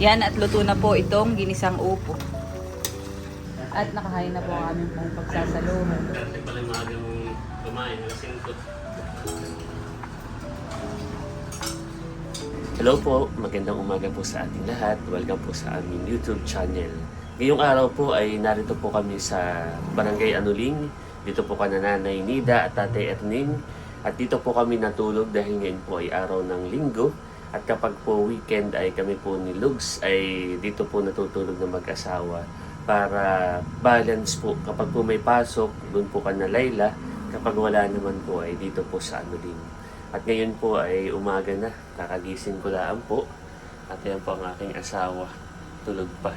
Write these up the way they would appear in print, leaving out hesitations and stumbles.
Yan, at luto na po itong ginisang upo. At nakahain na po ang aming pong pagsasaluhan. Dati pala magang kumain, alas 5. Hello po, magandang umaga po sa ating lahat. Welcome po sa aming YouTube channel. Ngayong araw po ay narito po kami sa Barangay Anuling. Dito po ka na Nanay Nida at Tatay Erning. At dito po kami natulog dahil ngayon po ay araw ng linggo. At kapag po weekend ay kami po ni Lugs ay dito po natutulog na mag-asawa para balance po. Kapag po may pasok, doon po ka na Layla. Kapag wala naman po ay dito po sa Anuling. At ngayon po ay umaga na, kakagising ko lang po. At yan po ang aking asawa, tulog pa.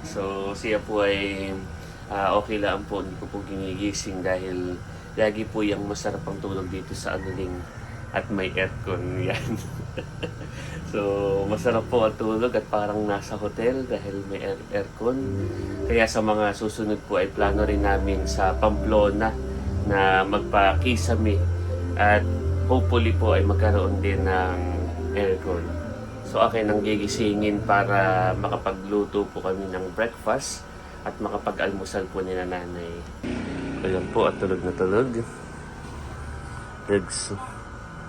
So siya po ay okay lang po, hindi ko po ginigising dahil lagi po yung masarap ang tulog dito sa Anuling at may aircon yan. So masarap po ang tulog at parang nasa hotel dahil may aircon. Kaya sa mga susunod po ay plano rin namin sa Pamplona na magpa-kisame at hopefully po ay magkaroon din ng aircon. So akin ang gigisingin para makapagluto po kami ng breakfast at makapag-almusal po ni nanay. Ayan po at tulog na tulog.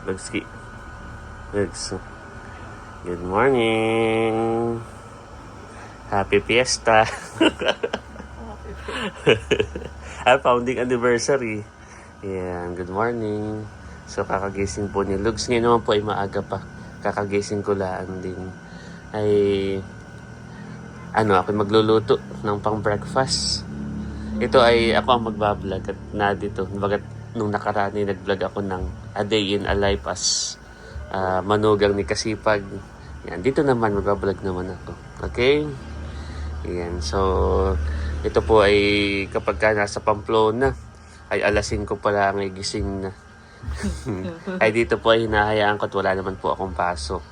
Lugski. Good morning. Happy Fiesta. Founding anniversary. Ayan, good morning. So kakagising po ni Lugs. Ngayon naman po ay maaga pa. Kakagising ko laan din. Ay ako magluluto ng pang breakfast. Ito ay ako ang magbablog at na dito. Bagat nung nakarani nag-vlog ako ng A Day in a Life as manugang ni Kasipag. Yan, dito naman magbablog naman ako. Okay? Yan, so ito po ay kapag ka nasa Pamplona ay alas 5 pa lang ay gising na. Ay dito po ay hinahayaan ko at wala naman po akong pasok.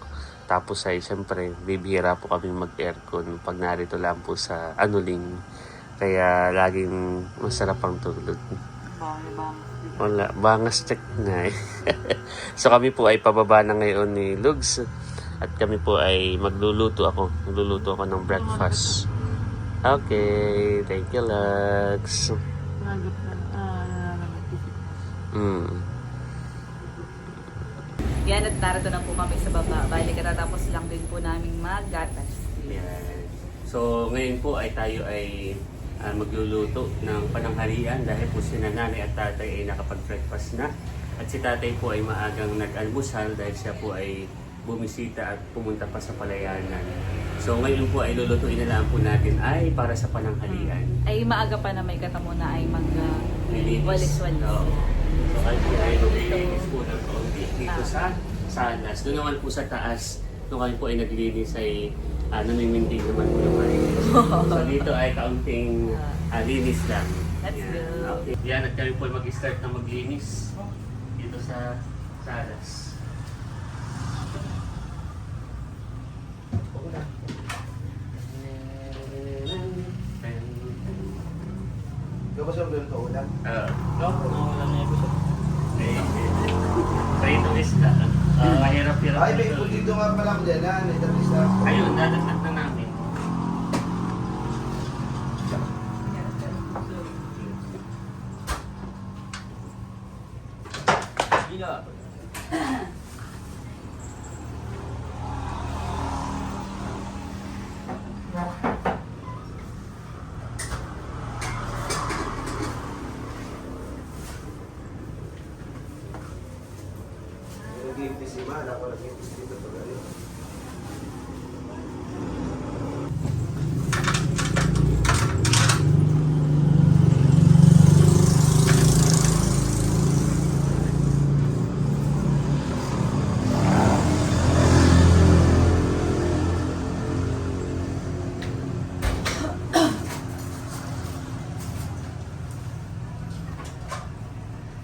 Tapos ay siyempre bibihira po kami mag-aircon pag narito lang po sa Anuling. Kaya laging masarap ang tulog. Wala, bangas check na eh. So kami po ay pababa na ngayon ni Lugs. At kami po ay magluluto ako ng breakfast. Okay, thank you Lugs. Yan, at narito na po kami sa baba. Bali, katatapos lang din po namin maggatas. Yeah. So ngayon po ay tayo ay magluluto ng pananghalian dahil po si nanay at tatay ay nakapag-breakfast na. At si tatay po ay maagang nag-almusal dahil siya po ay bumisita at pumunta pa sa palayanan. So ngayon po ay lulutuin na lang po natin ay para sa pananghalian. Ay maaga pa na may katamo na ay Walis-walis. mag-walis-walis. So kayo po ay maglilinis po ng kaunti dito sa salas. Doon naman po sa taas, nung kayo po ay naglinis ay namimintig naman po naman. So dito ay kaunting linis lang. Let's go. Okay. Yan, at kami po ay mag-start na maglinis dito sa salas. Gawin sa mga ito ulan? Ulan na ito. Prito isda. Mahirap-hirap. Ay, may dito nga pala ako dyan na. Naitabis na. Ayun, dadagdag na namin. Nag-iimpis si Man. Ako nag-iimpis dito pag ano.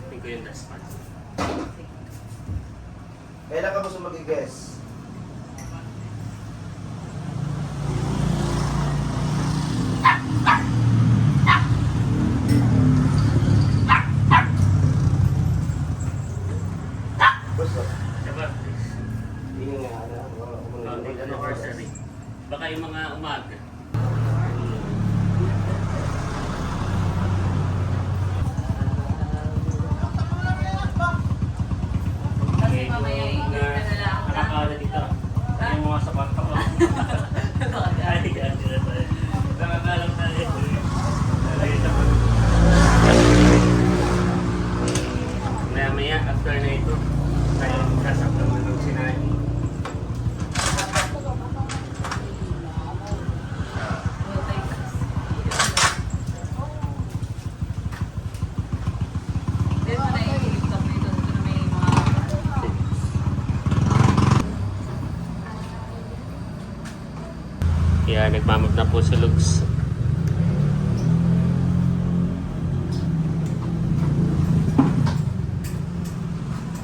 Tingin ko yung last one. Kailan ka gusto mag-i-guess? Basta. Diba? Hindi nga, ano, Anniversary. Baka yung mga umaga. Kasi mamaya iinit ka na lang. Nakakawala dito. Yung mga sapat ko. Ay, kasi na tayo. Nakakalam tayo. Maya after na ito, tayo sasaktan na ng sinabi. Dito na yung laptop nito. Dito na may mga... Kaya nagmamap na po si Lugs.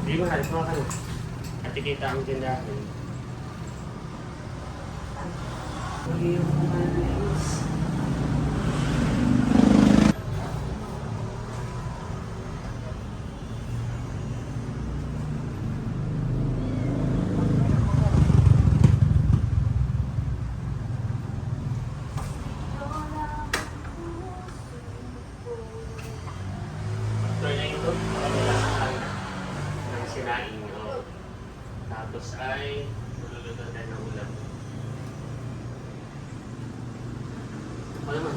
Hindi mo halos mga ka na. At ikita ang tindahan. Huli yung mga nais. After na ito, makamilasan ng sinaing. Oh. Tapos ay nululutan na ng ulam. Ano naman?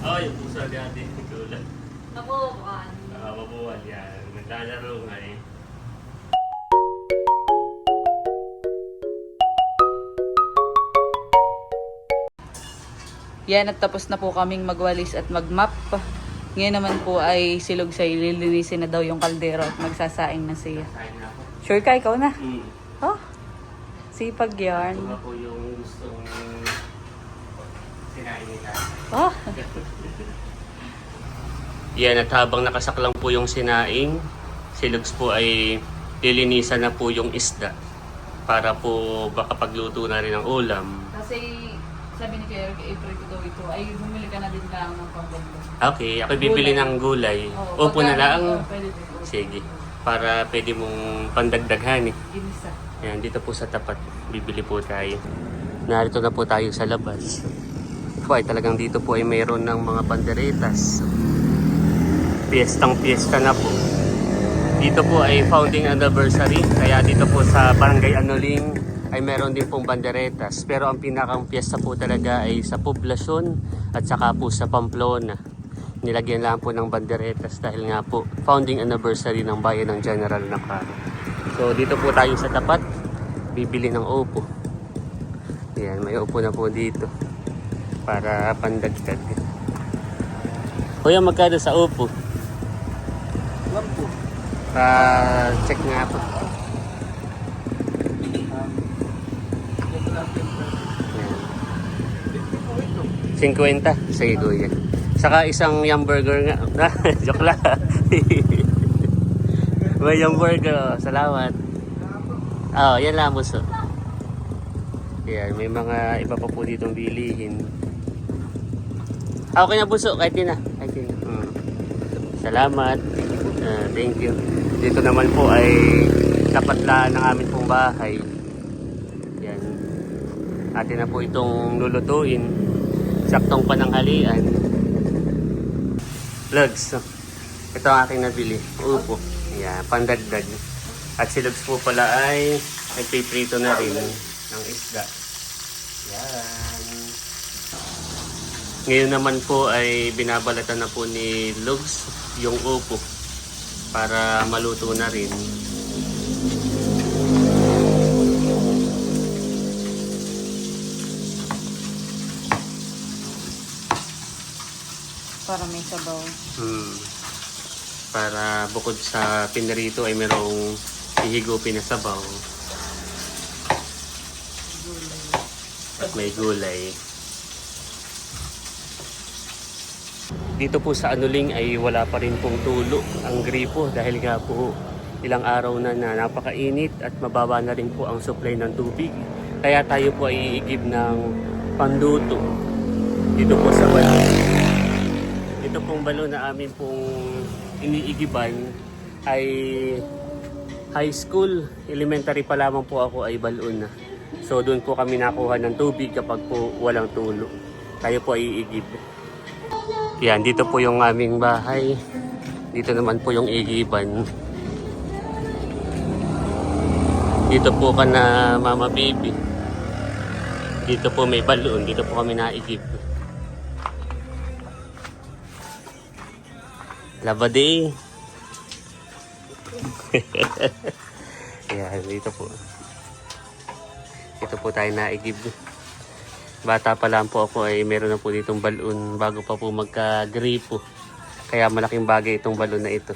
Oh, yung puso agad din. Kulang. Nakuhaan. Mabuwal yan. Naglalaro nga eh. Yan at tapos na po kaming magwalis at magmap. Ngayon naman po ay silog sa ililinisin na daw yung kaldero at magsasaing na siya. Kain na ako. Sure ka, ikaw na? Mm. Oh, sipag yarn. Ito nga po yung gustong sinain nila. Oh, Yan, at habang nakasaklang po yung sinaing, si Lugs po ay lilinisan na po yung isda para po baka pagluto na rin ng ulam. kasi sabi ni Kuya Eric, April ko daw ito, ay bumili ka na din lang ng panggambo. Okay, ako bibili ng gulay. Oo, Upo na lang. Pwede din. Sige, para pwede mong pandagdaghan eh. Ginisa. Yan, dito po sa tapat, bibili po tayo. Narito na po tayo sa labas. Po ay talagang dito po ay mayroon ng mga panderetas. Piyestang-piyesta na po. Dito po ay founding anniversary, kaya dito po sa Barangay Anuling ay meron din pong banderetas. Pero ang pinakang piyesta po talaga ay sa Poblacion at saka po sa Pamplona. Nilagyan lang po ng banderetas dahil nga po founding anniversary ng bayan ng General Nakaro. So dito po tayo sa tapat, bibili ng upo. Yan, may upo na po dito para pandagdag. Kuya, magkano sa upo? Check nga po. Yan. 50. Sige, kuya. Saka isang yum burger nga. Joke lang. May yum burger. Oh. Salamat. Oh, yan lang, buso. Yan, may mga iba pa po ditong bilihin. Okay na, buso. Kahit yun na. Kahit yun na. Salamat. Thank you. Dito naman po ay tapatlaan ng amin pong bahay. Yan. Atin na po itong lulutuin. Saktong pananghalian. Lugs. Ito ang aking nabili. Upo. Yan. Pandagdag. At si Lugs po pala ay nagpiprito na rin ng isda. Yan. Ngayon naman po ay binabalatan na po ni Lugs yung upo para maluto na rin. Para may sabaw. Para bukod sa pinarito ay merong ihigupin na sabaw. At may gulay. Dito po sa Anuling ay wala pa rin pong tulo ang gripo dahil nga po ilang araw na napakainit at mababa na rin po ang supply ng tubig. Kaya tayo po ay iigib ng panduto dito po sa balon. Ito pong balon na amin pong iniigiban ay high school. Elementary pa lamang po ako ay balon na. So doon po kami nakuha ng tubig kapag po walang tulo. Tayo po ay iigib. Yan, dito po yung aming bahay. Dito naman po yung igiban. Dito po ka na mama baby. Dito po may balon. Dito po kami naigib. Labade. Yan, dito po. Dito po tayo naigib. Bata pa lang po ako ay meron na po ditong balon bago pa po magka-gripo. Kaya malaking bagay itong balon na ito.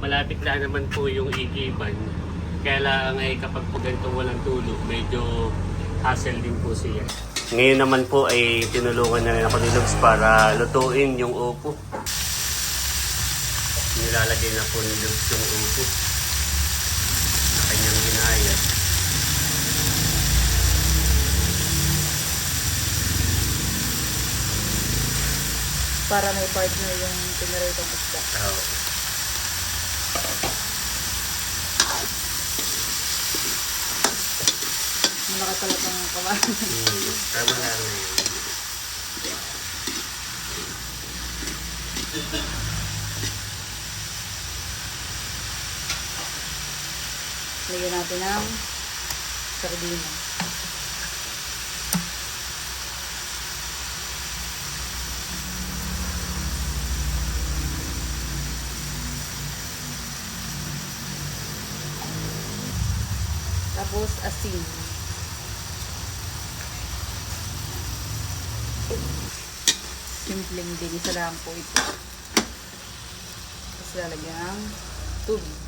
Malapit na naman po yung igiban. Kaya lang ay kapag po ganito walang tulo, medyo hassle din po siya. Ngayon naman po ay tinulungan na rin ako ni Lugs para lutuin yung upo. Nilalagay na po ni Lugs yung upo na kanyang ginaya. Para may partner yung tinaray kong isda. Oh. Malaki pala itong kawalan. Tama na rin. Lagyan natin ng sardina. Tapos asin. Simpleng din. Isa lang po ito. Tapos lalagyan ng tubig.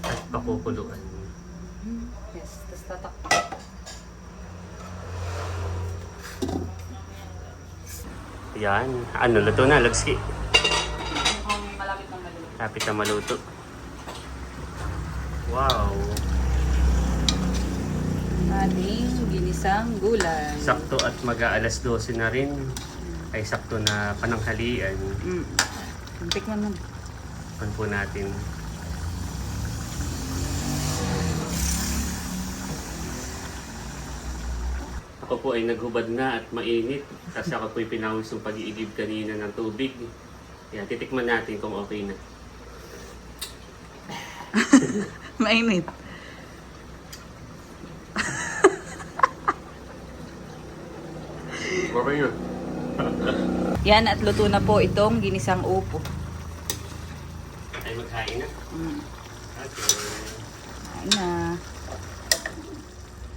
At pakukuluan. Yes. Tapos tatakpan. Yan. Ano, luto na, Lugski. Mukhang malapit ng maluto. Kapit na maluto. Wow. Ating ginisang gulay. Sakto at mag-aalas 12 na rin. Ay sakto na pananghalian. Tikman mo. Pan po natin. Ako po ay naghubad na at mainit. Kasi ako po ay pinawis yung pag-iigib kanina ng tubig. Yan, titikman natin kung okay na. Mainit. Okay yun. Yan at luto na po itong ginisang upo. Ay maghain na. Okay. Ayun na.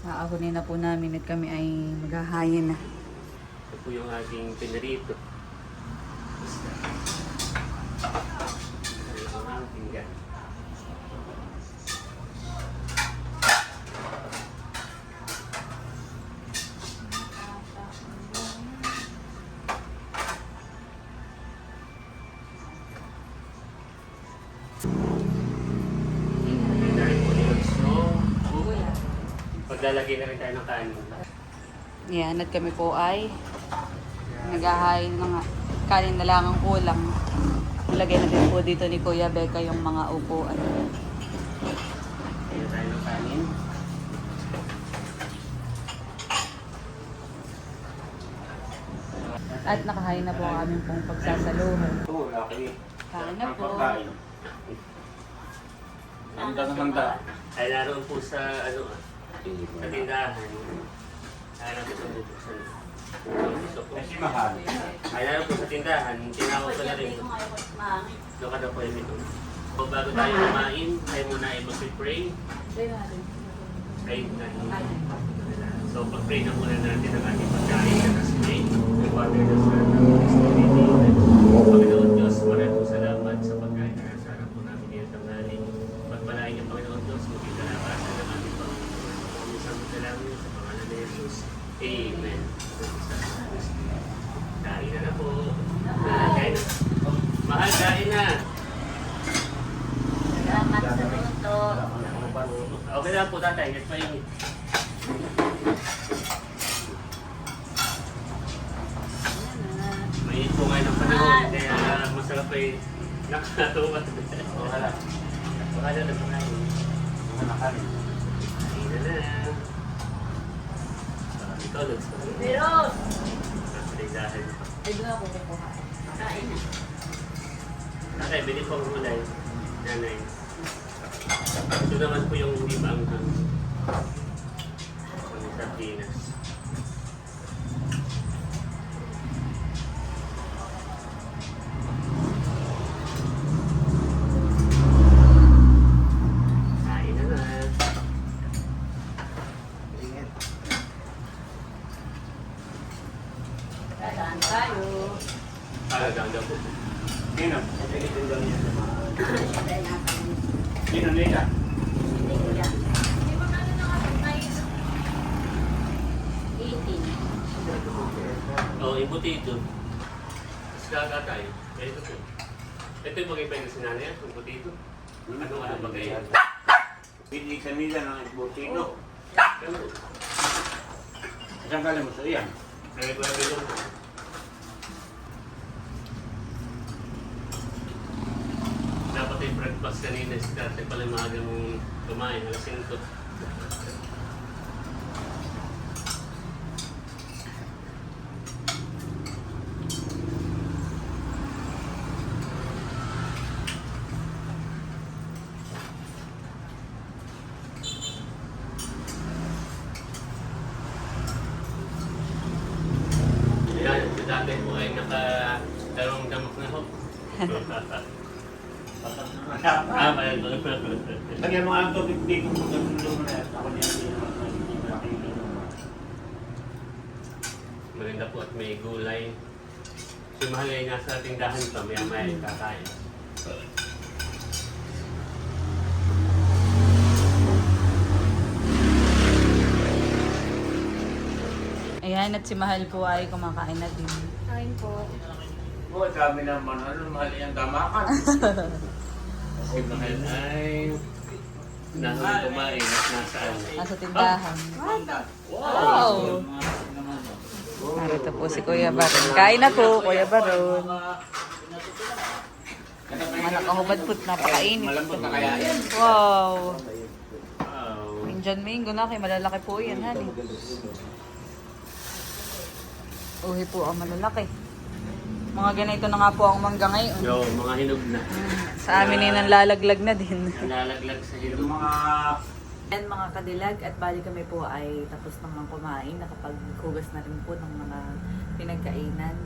Aahunin na po namin at kami ay maghahayin na. Ito po yung ating pinarito. Ito ang tingga. Maglalagay na rin tayo ng kanin. Yan at kami po ay naghahayin ng kanin na lang ang kulang. Ilagay na din po dito ni Kuya Becca yung mga upuan. Lagay tayo ng kanin. At nakahain na po ang aming pong pagsasaluhan. Oo, laki. Kain na po. Handa na handa. Ay naroon po sa ano sa tindahan. Ay naroon po dito sa Kasi mahal. ay naroon po sa tindahan. Tinawag ko na rin. Doon ka na po yung ito. So, bago tayo kumain, tayo muna ay mag-pray. Pray na. So pag-pray na muna natin ang ating pagkain na nasi-pray. The Father, the Son, and the Holy Spirit. Panginoon Diyos, maraming salamat sa pagkain na nasa harap po namin ngayon tanghali. Pagpalain niyo, Panginoon Diyos, maging kalakasan ng ating Panginoon. Kung isang dalangin sa pangalan ni Jesus. Amen. Kain na po. Kain na. Mahal, kain na. Salamat sa luto. Okay lang po tatay, get pa yung... May po ngayon ng panahon, kaya masarap ay nakatuwa. Wala. Baka na nagpakain. Mga nakalit. Ayun na na. Ikaw, Lods. Meron! Dahil. Ay, doon ako kukuha. Kain na. Tatay, bili po ang gulay. Nanay. Ito naman po yung hindi pa ang sardinas. Kain na na. Ingit. Dadaan tayo. Ganda po. Sino? Ingit din daw niya sa mga... Dadaan natin. Sino nila? Hindi ko yan. Di ba ano na kasi ngayon? 18. Oh, ibuti ito. Kakatay. Ito po. Ito yung bagay pa yung sinanay at yung puti ito. Anong bagay? Hindi sa nila ng butino. Ano? Saan ka mo sa iyan? Kaya ko yung ito. Dapat yung breakfast kanina si tatay pala yung maaga mong kumain. Alas 5. Yan, si tatay po ay nakatarong damak na ho. Kaya Lagyan mo ang tubig dito kung gano'n mo na. Ako niya hindi malaki yung Maganda po at may gulay. Si Mahal ay nasa tindahan pa, maya-maya ay kakain. Ayan, at si Mahal po ay kumakain na din. Kain po. Oh, sabi naman, ano mahal yung tamakan? Si Mahal ay nasa kumain at nasaan. Nasa tindahan. Wow! Narito po si Kuya Baron. Kain na po, Kuya Baron. Mga nakahubad po, napakainit. Malambot na kaya yan. Wow! Wow. Indian mango na, kay malalaki po yan, honey. Uhi po ang malalaki. Mga ganito na nga po ang mangga ngayon. Yo, mga hinog na. Sa amin ay nanlalaglag na din. Nalalaglag sa hinog. Yung mga... Yan mga kadilag, at bali kami po ay tapos naman kumain. Nakapaghugas na rin po ng mga pinagkainan.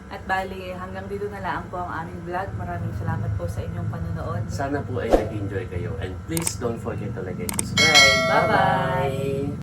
At bali hanggang dito na lang po ang aming vlog. Maraming salamat po sa inyong panunood. Sana po ay nag-enjoy kayo. And please don't forget to like and subscribe. Bye-bye!